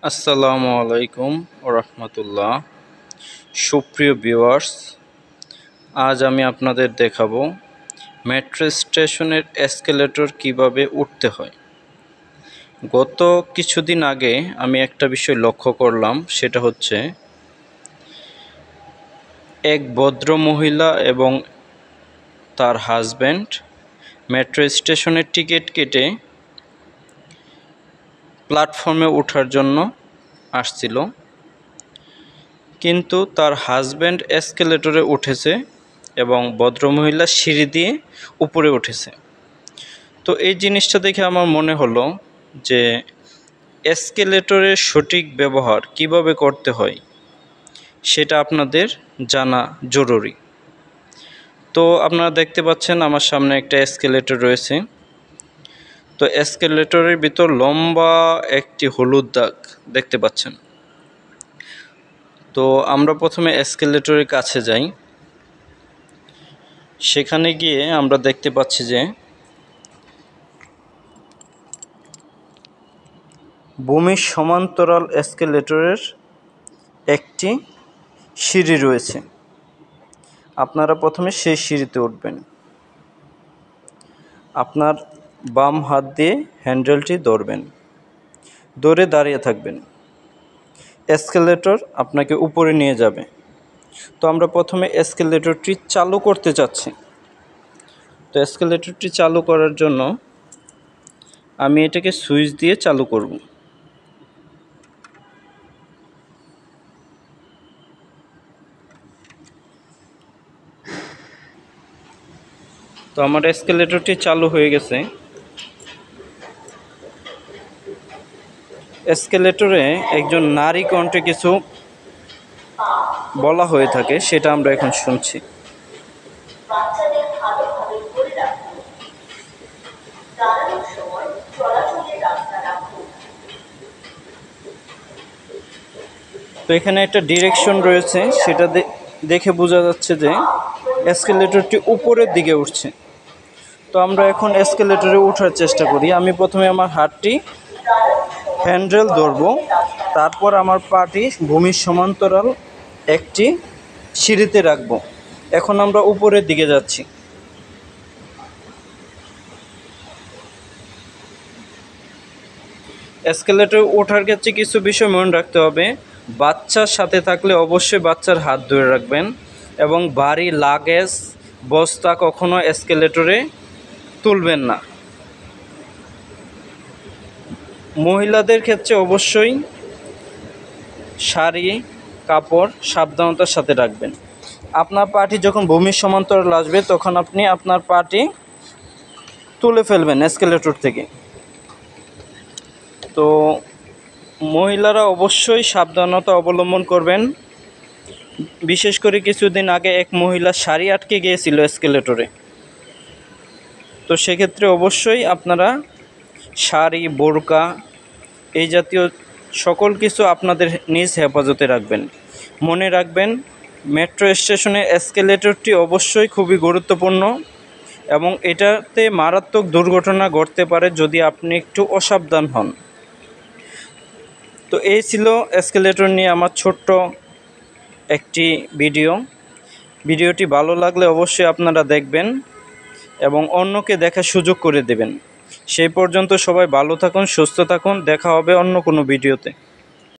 আসসালামু আলাইকুম রাহমাতুল্লাহ। সুপ্রিয় ভিউয়ার্স, আজ আমি আপনাদের দেখাবো মেট্রো স্টেশনের এসকেলেটর কিভাবে উঠতে হয়। গত কিছুদিন আগে আমি একটা বিষয় লক্ষ্য করলাম, সেটা হচ্ছে এক ভদ্র মহিলা এবং তার হাজব্যান্ড মেট্রো স্টেশনের টিকিট কেটে প্ল্যাটফর্মে ওঠার জন্য আসছিল, কিন্তু তার হাজব্যান্ড এসকেলেটরে উঠেছে এবং ভদ্রমহিলা সিঁড়ি দিয়ে উপরে উঠেছে। তো এই জিনিসটা দেখে আমার মনে হলো যে এসকেলেটরের সঠিক ব্যবহার কিভাবে করতে হয় সেটা আপনাদের জানা জরুরি। তো আপনারা দেখতে পাচ্ছেন আমার সামনে একটা এসকেলেটর রয়েছে। তো এসকেলেটরের ভিতর লম্বা একটি হলুদ দাগ দেখতে পাচ্ছেন। তো আমরা প্রথমে এসকেলেটরের কাছে যাই। সেখানে গিয়ে আমরা দেখতে পাচ্ছি যে ভূমির সমান্তরাল এসকেলেটরের একটি সিঁড়ি রয়েছে। আপনারা প্রথমে সেই সিঁড়িতে উঠবেন। আপনার বাম হাত দিয়ে হ্যান্ডেলটি ধরবেন, ধরে দাঁড়িয়ে থাকবেন। এসকেলেটর আপনাকে উপরে নিয়ে যাবে। তো আমরা প্রথমে এসকেলেটরটি চালু করতে চাচ্ছি। তো এসকেলেটরটি চালু করার জন্য আমি এটাকে সুইচ দিয়ে চালু করব। তো আমার এসকেলেটরটি চালু হয়ে গেছে। এসকেলেটরে একজন নারী কণ্ঠে কিছু বলা হয়ে থাকে, সেটা আমরা এখন শুনছি। তো এখানে একটা ডিরেকশন রয়েছে, সেটা দেখে বোঝা যাচ্ছে যে এসকেলেটরটি উপরের দিকে উঠছে। তো আমরা এখন এসকেলেটরে ওঠার চেষ্টা করি। আমি প্রথমে আমার হাতটি হ্যান্ডেল ধরব, তারপর আমার পাটি ভূমির সমান্তরাল একটি সিঁড়িতে রাখব। এখন আমরা উপরের দিকে যাচ্ছি। এসকেলেটরে ওঠার ক্ষেত্রে কিছু বিষয় মনে রাখতে হবে। বাচ্চার সাথে থাকলে অবশ্যই বাচ্চার হাত ধরে রাখবেন, এবং ভারী লাগেজ বস্তা কখনো এসকেলেটরে তুলবেন না। মহিলাদের ক্ষেত্রে অবশ্যই শাড়ি কাপড় সাবধানতার সাথে রাখবেন। আপনার পাটি যখন ভূমির সমান্তরাল আসবে তখন আপনি আপনার পাটি তুলে ফেলবেন এসকেলেটর থেকে। তো মহিলারা অবশ্যই সাবধানতা অবলম্বন করবেন। বিশেষ করে কিছুদিন আগে এক মহিলা শাড়ি আটকে গিয়েছিল এসকেলেটরে। তো সেক্ষেত্রে অবশ্যই আপনারা শাড়ি, বোরকা এই জাতীয় সকল কিছু আপনাদের নিজ হেফাজতে রাখবেন। মনে রাখবেন, মেট্রো স্টেশনে এসকেলেটরটি অবশ্যই খুবই গুরুত্বপূর্ণ, এবং এটাতে মারাত্মক দুর্ঘটনা ঘটতে পারে যদি আপনি একটু অসাবধান হন। তো এই ছিল এসকেলেটর নিয়ে আমার ছোট্ট একটি ভিডিওটি ভালো লাগলে অবশ্যই আপনারা দেখবেন এবং অন্যকে দেখার সুযোগ করে দেবেন। সেই পর্যন্ত সবাই ভালো থাকুন, সুস্থ থাকুন। দেখা হবে অন্য কোনো ভিডিওতে।